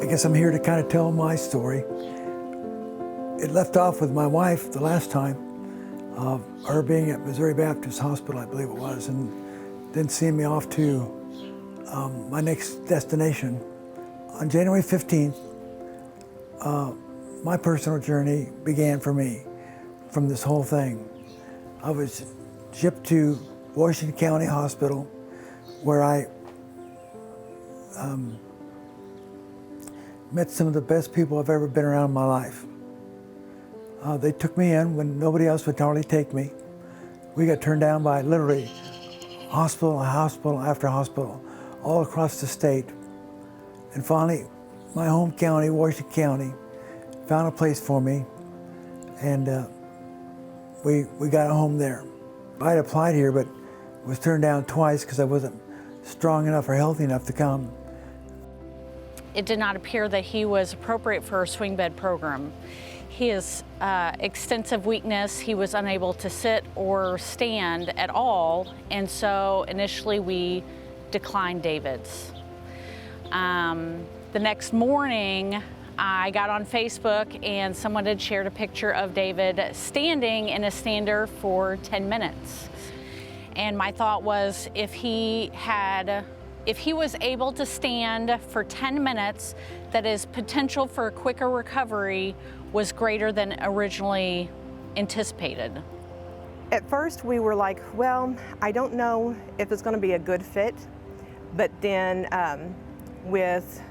I guess I'm here to kind of tell my story. It left off with my wife the last time, her being at Missouri Baptist Hospital, I believe it was, and then seeing me off to my next destination. On January 15th, my personal journey began for me from this whole thing. I was shipped to Washington County Hospital, where I met some of the best people I've ever been around in my life. They took me in when nobody else would hardly take me. We got turned down by literally hospital after hospital, all across the state. And finally, my home county, Washington County, found a place for me, and we got a home there. I had applied here, but was turned down twice because I wasn't strong enough or healthy enough to come. It did not appear that he was appropriate for a swing bed program. His extensive weakness, he was unable to sit or stand at all, and so initially we declined David's. The next morning, I got on Facebook and someone had shared a picture of David standing in a stander for 10 minutes. And my thought was, if he was able to stand for 10 minutes, that his potential for a quicker recovery was greater than originally anticipated. At first we were like, well, I don't know if it's going to be a good fit, but then with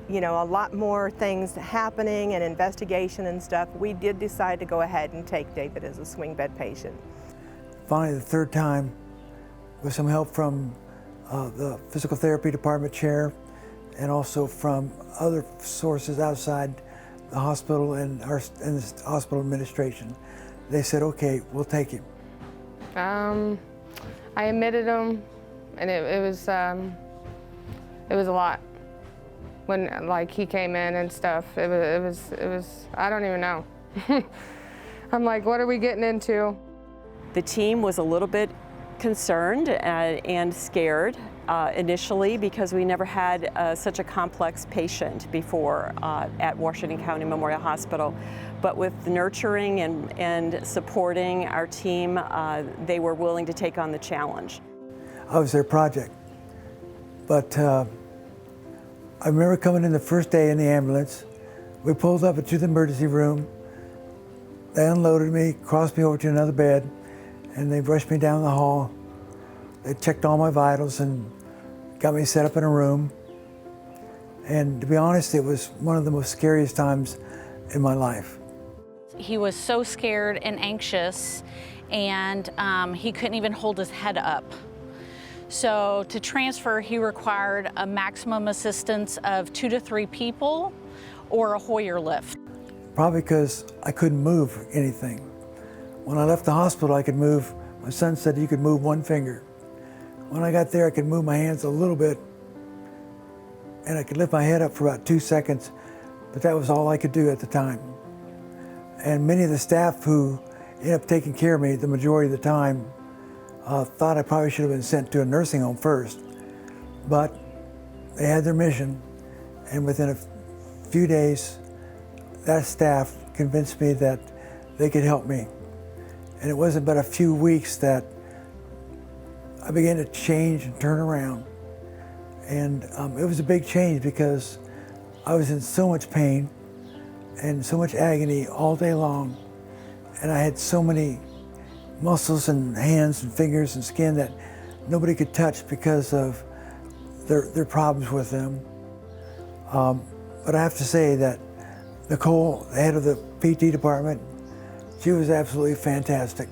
a lot more things happening and investigation and stuff, we did decide to go ahead and take David as a swing bed patient. Finally, the third time, with some help from the physical therapy department chair and also from other sources outside the hospital and the hospital administration, they said, okay, we'll take him. I admitted him, and it was a lot. When he came in and stuff, it was I don't even know. I'm like, what are we getting into? The team was a little bit concerned and scared initially, because we never had such a complex patient before at Washington County Memorial Hospital. But with nurturing and supporting our team, they were willing to take on the challenge. I was their project, but I remember coming in the first day in the ambulance. We pulled up to the emergency room. They unloaded me, crossed me over to another bed, and they rushed me down the hall. They checked all my vitals and got me set up in a room. And to be honest, it was one of the most scariest times in my life. He was so scared and anxious, and he couldn't even hold his head up. So to transfer, he required a maximum assistance of 2 to 3 people or a Hoyer lift. Probably because I couldn't move anything. When I left the hospital, I could move. My son said you could move one finger. When I got there, I could move my hands a little bit, and I could lift my head up for about 2 seconds, but that was all I could do at the time. And many of the staff who ended up taking care of me the majority of the time thought I probably should have been sent to a nursing home first, but they had their mission, and within a few days, that staff convinced me that they could help me. And it wasn't but a few weeks that I began to change and turn around. And it was a big change because I was in so much pain and so much agony all day long, and I had so many muscles and hands and fingers and skin that nobody could touch because of their problems with them. But I have to say that Nicole, the head of the PT department, she was absolutely fantastic.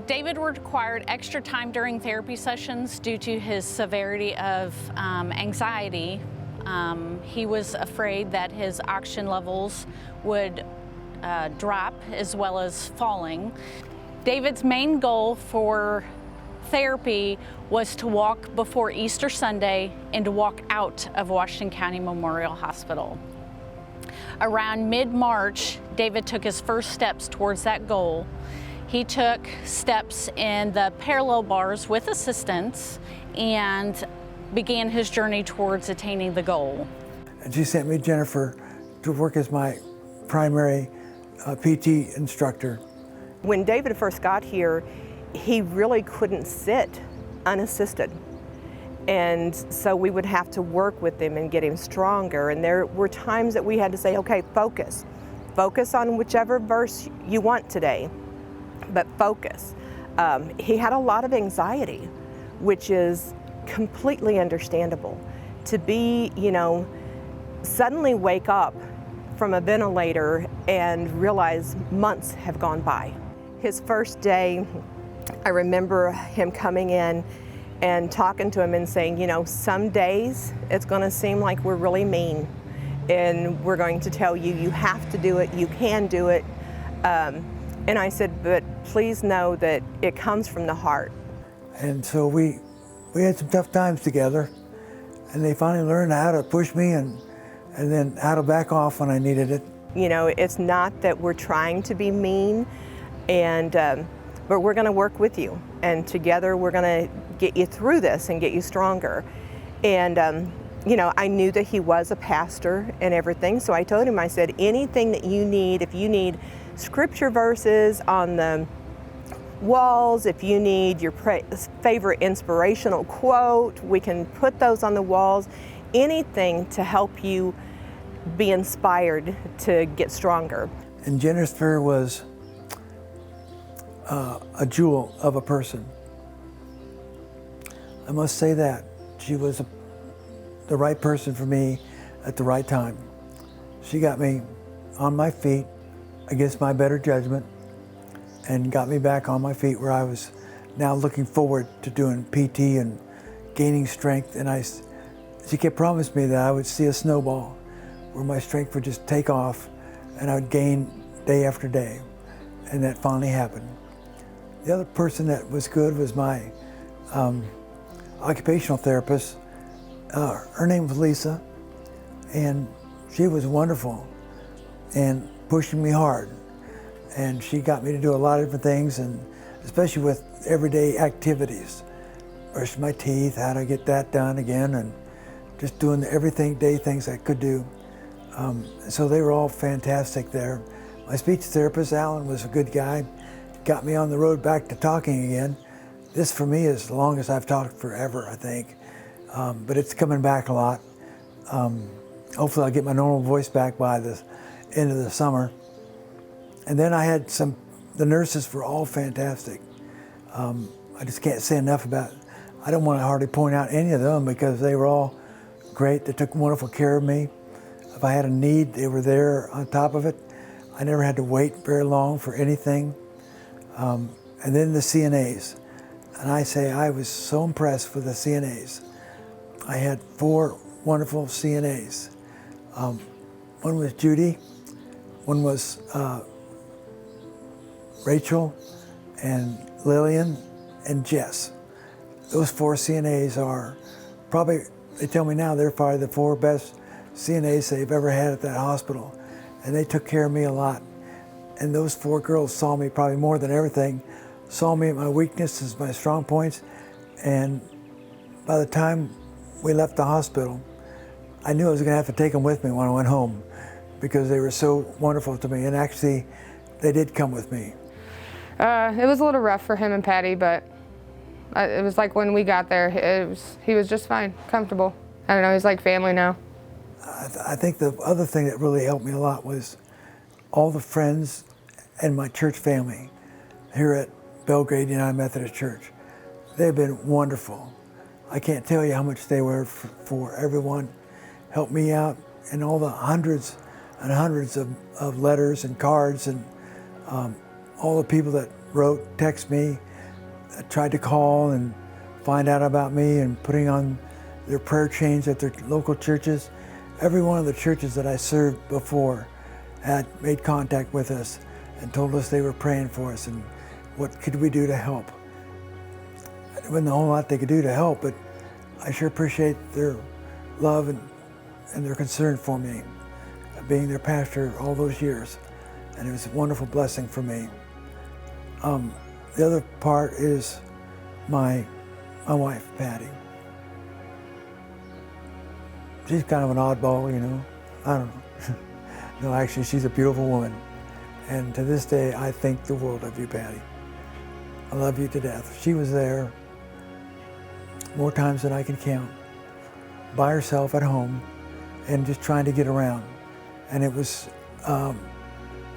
David required extra time during therapy sessions due to his severity of anxiety. He was afraid that his oxygen levels would drop as well as falling. David's main goal for therapy was to walk before Easter Sunday and to walk out of Washington County Memorial Hospital. Around mid-March, David took his first steps towards that goal. He took steps in the parallel bars with assistance and began his journey towards attaining the goal. And she sent me Jennifer to work as my primary PT instructor. When David first got here, he really couldn't sit unassisted. And so we would have to work with him and get him stronger. And there were times that we had to say, okay, focus. Focus on whichever verse you want today, but focus. He had a lot of anxiety, which is completely understandable. To be, suddenly wake up from a ventilator and realize months have gone by. His first day, I remember him coming in and talking to him and saying, some days it's going to seem like we're really mean, and we're going to tell you, you have to do it, you can do it. And I said, but please know that it comes from the heart. And so we had some tough times together, and they finally learned how to push me and then how to back off when I needed it. It's not that we're trying to be mean, but we're going to work with you, and together we're going to get you through this and get you stronger. And I knew that he was a pastor and everything, so I told him, I said, anything that you need, if you need scripture verses on the walls, if you need your favorite inspirational quote, we can put those on the walls. Anything to help you be inspired to get stronger. And Jennifer was a jewel of a person. I must say that. She was the right person for me at the right time. She got me on my feet against my better judgment and got me back on my feet where I was now looking forward to doing PT and gaining strength. And she kept promising me that I would see a snowball where my strength would just take off and I would gain day after day. And that finally happened. The other person that was good was my occupational therapist. Her name was Lisa, and she was wonderful and pushing me hard. And she got me to do a lot of different things, and especially with everyday activities. Brush my teeth, how to get that done again, and just doing the everyday things I could do. So they were all fantastic there. My speech therapist, Alan, was a good guy. Got me on the road back to talking again. This for me is the longest I've talked forever, I think. But it's coming back a lot. Hopefully I'll get my normal voice back by the end of the summer. And then I had the nurses were all fantastic. I just can't say enough about it. I don't want to hardly point out any of them because they were all great. They took wonderful care of me. If I had a need, they were there on top of it. I never had to wait very long for anything. And then the CNAs. And I say I was so impressed with the CNAs. I had 4 wonderful CNAs. One was Judy, one was Rachel, and Lillian, and Jess. Those 4 CNAs are probably, they tell me now, they're probably the 4 best CNAs they've ever had at that hospital. And they took care of me a lot. And those 4 girls saw me probably more than everything, saw me at my weaknesses, my strong points. And by the time we left the hospital, I knew I was going to have to take them with me when I went home because they were so wonderful to me. And actually, they did come with me. It was a little rough for him and Patty, but it was like when we got there, he was just fine, comfortable. I don't know, he's like family now. I think the other thing that really helped me a lot was all the friends and my church family here at Belgrade United Methodist Church. They've been wonderful. I can't tell you how much they were for everyone. Helped me out, and all the hundreds and hundreds of letters and cards, and all the people that wrote, text me, tried to call and find out about me and putting on their prayer chains at their local churches. Every one of the churches that I served before had made contact with us and told us they were praying for us and what could we do to help. There wasn't a whole lot they could do to help, but I sure appreciate their love and their concern for me, being their pastor all those years. And it was a wonderful blessing for me. The other part is my wife, Patty. She's kind of an oddball, you know. I don't know. No, actually, she's a beautiful woman. And to this day, I think the world of you, Patty. I love you to death. She was there more times than I can count, by herself at home and just trying to get around. And it was a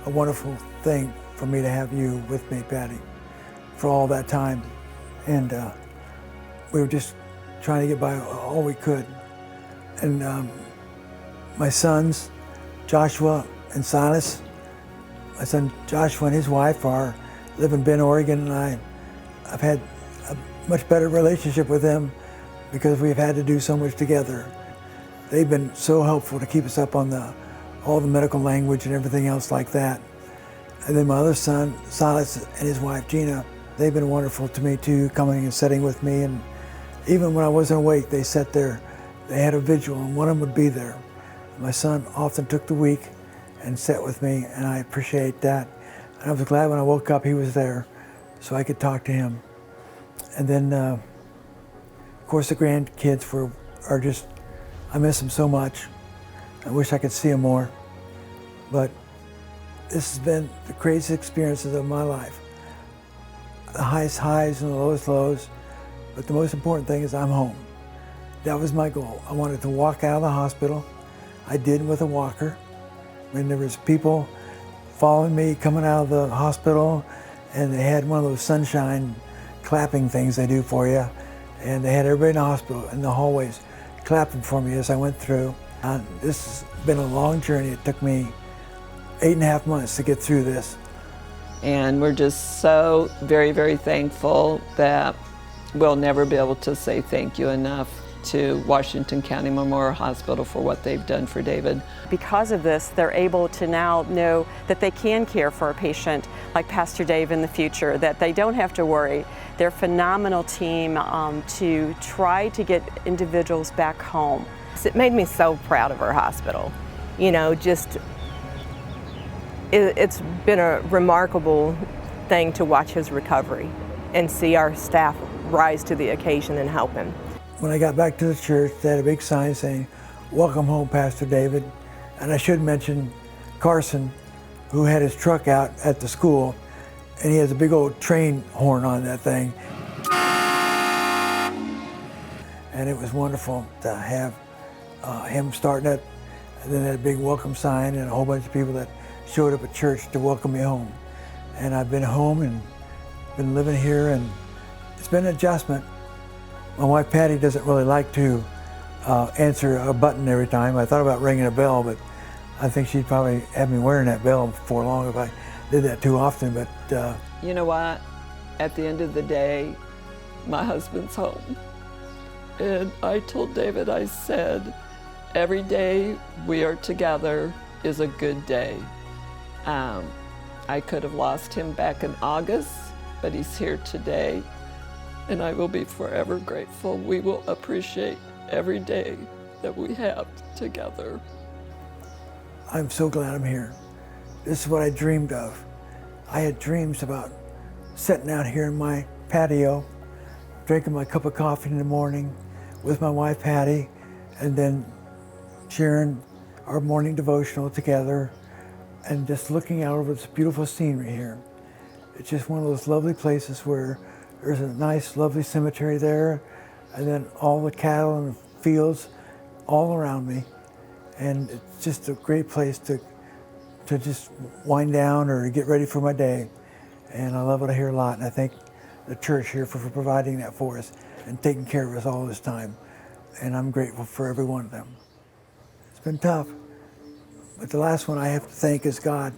wonderful thing for me to have you with me, Patty, for all that time. And we were just trying to get by all we could. And my sons, Joshua and Silas, my son Joshua and his wife live in Bend, Oregon, and I've had a much better relationship with them because we've had to do so much together. They've been so helpful to keep us up on all the medical language and everything else like that. And then my other son, Silas, and his wife, Gina, they've been wonderful to me too, coming and sitting with me. And even when I wasn't awake, they sat there. They had a vigil, and one of them would be there. My son often took the week and sat with me, and I appreciate that. And I was glad when I woke up he was there so I could talk to him. And then, of course, the grandkids are just, I miss them so much. I wish I could see them more. But this has been the craziest experiences of my life. The highest highs and the lowest lows. But the most important thing is I'm home. That was my goal. I wanted to walk out of the hospital. I did with a walker. When there was people following me coming out of the hospital, and they had one of those sunshine clapping things they do for you, and they had everybody in the hospital in the hallways clapping for me as I went through. This has been a long journey. It took me 8.5 months to get through this. And we're just so very, very thankful that we'll never be able to say thank you enough to Washington County Memorial Hospital for what they've done for David. Because of this, they're able to now know that they can care for a patient like Pastor Dave in the future, that they don't have to worry. They're a phenomenal team to try to get individuals back home. It made me so proud of our hospital. You know, just, it's been a remarkable thing to watch his recovery and see our staff rise to the occasion and help him. When I got back to the church, they had a big sign saying, "Welcome home, Pastor David." And I should mention Carson, who had his truck out at the school, and he has a big old train horn on that thing. And it was wonderful to have him starting it, and then that big welcome sign and a whole bunch of people that showed up at church to welcome me home. And I've been home and been living here, and it's been an adjustment. My wife Patty doesn't really like to answer a button every time. I thought about ringing a bell, but I think she'd probably have me wearing that bell before long if I did that too often. But You know what? At the end of the day, my husband's home. And I told David, I said, every day we are together is a good day. I could have lost him back in August, but he's here today. And I will be forever grateful. We will appreciate every day that we have together. I'm so glad I'm here. This is what I dreamed of. I had dreams about sitting out here in my patio, drinking my cup of coffee in the morning with my wife Patty, and then sharing our morning devotional together and just looking out over this beautiful scenery here. It's just one of those lovely places where there's a nice, lovely cemetery there, and then all the cattle and fields all around me. And it's just a great place to just wind down or get ready for my day. And I love it here a lot, and I thank the church here for providing that for us and taking care of us all this time. And I'm grateful for every one of them. It's been tough, but the last one I have to thank is God,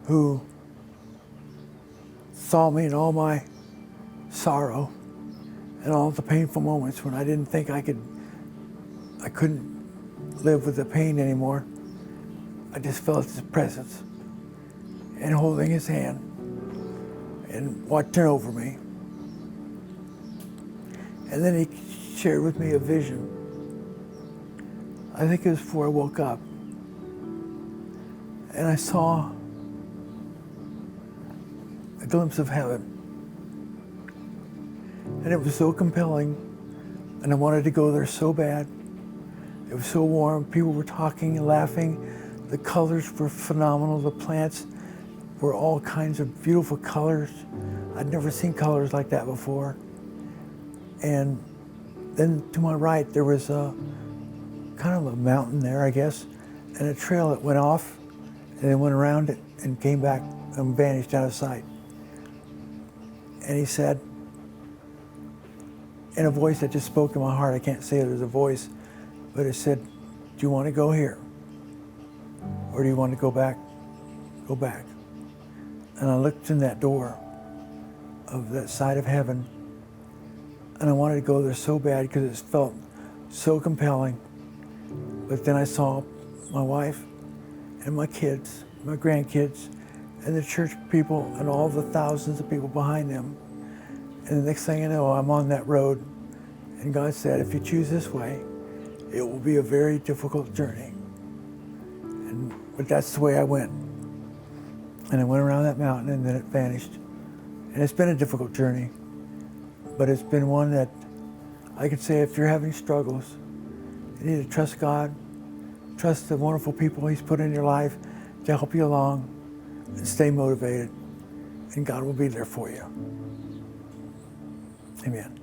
who saw me in all my sorrow and all the painful moments when I didn't think I couldn't live with the pain anymore. I just felt his presence and holding his hand and watching over me. And then he shared with me a vision. I think it was before I woke up. And I saw a glimpse of heaven. And it was so compelling, and I wanted to go there so bad. It was so warm, people were talking and laughing. The colors were phenomenal. The plants were all kinds of beautiful colors. I'd never seen colors like that before. And then to my right, there was a kind of a mountain there, I guess, and a trail that went off and then went around it and came back and vanished out of sight. And he said, in a voice that just spoke to my heart, I can't say it as a voice, but it said, do you want to go here? Or do you want to go back? Go back. And I looked in that door of that side of heaven, and I wanted to go there so bad because it felt so compelling. But then I saw my wife and my kids, my grandkids, and the church people and all the thousands of people behind them. And the next thing you know, I'm on that road, and God said, if you choose this way, it will be a very difficult journey. But that's the way I went. And I went around that mountain, and then it vanished. And it's been a difficult journey, but it's been one that I could say if you're having struggles, you need to trust God, trust the wonderful people He's put in your life to help you along, and stay motivated, and God will be there for you. Amen.